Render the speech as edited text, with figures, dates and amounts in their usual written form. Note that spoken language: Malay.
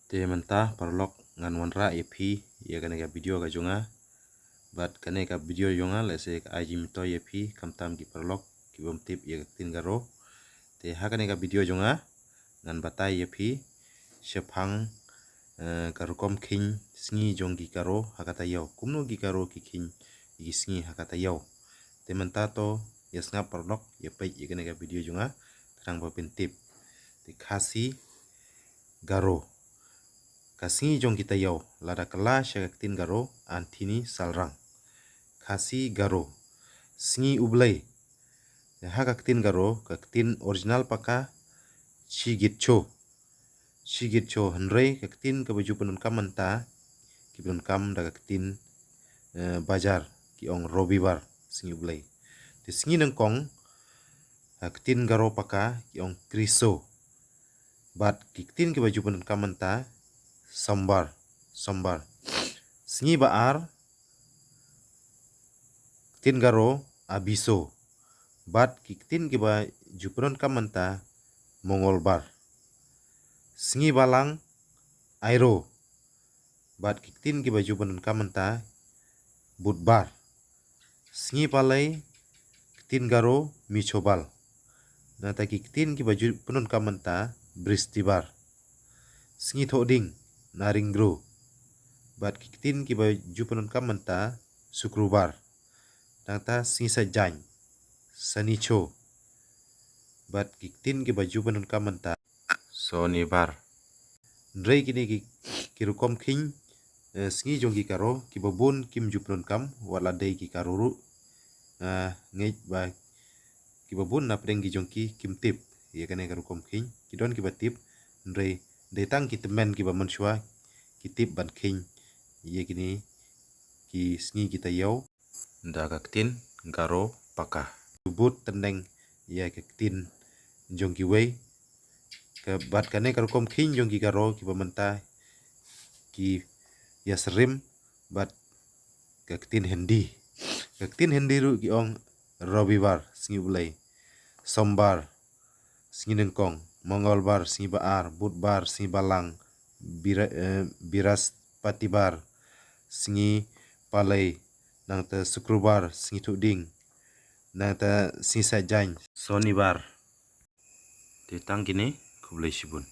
Te mentah parlok ngan wanra epi ya kaneka video ka junga bat kaneka video junga lese ka aji mito epi kamtam ki parlok ki bom tip ya tin garo te ha kaneka video junga ngan batai epi shephang karukom king sngi jonggi karo hakata yau kumno gi karo ki king gi sngi hakata yau te mentah to ya snap parlok ya pai ya kaneka video junga terang bopin tip te khasi garo kasi jong kita yau lada kela syaktin garo antini salrang kasi garo sngi ublai ha kaktin garo kaktin original paka chigitcho henrei kaktin ke baju penun kam menta ki penun kam da kaktin bajar ki ong robibar sngi ublai te sngi nengkong kaktin garo paka ki ong kriso bat kiktin ke baju penun kam menta sambar sngi baar tin garo abiso bat kiktin ke ba juperon kamanta mongolbar sngi balang airo bat kiktin ke ba juperon kamanta budbar sngi palai kiktin garo michobal nata kiktin ke ba juperon kamanta bristibar sngi thoding naringgro bat kiktin ki baju penun kamenta sukrubar nata sisa jany sanicho bat kiktin ki baju penun kamenta sonibar ndrei kini ki rukom king sngi jonggi karo ki babun kim jupenun kam wala dei ki karuru ngej ba ki babun na preng ki jongki kim tip ya kane rukom king ki don ki batip ndrei detang ki temen ki baman shua ki tip ban king ye kini ki sngi kita yau nda kaktin garo paka tubut tendeng ya kaktin jongki wei ke bat kane karukom king jongki garo ki bamenta ki ya serim bat kaktin hendi ru ki ong robibar sngi ulai sombar sngi nengkong mongolbar sngi baar budbar sngi balang biraspatibar sngi palai nangta sukrubar sngi tuding nangta sisa jany sonibar ditang kini kublai sibun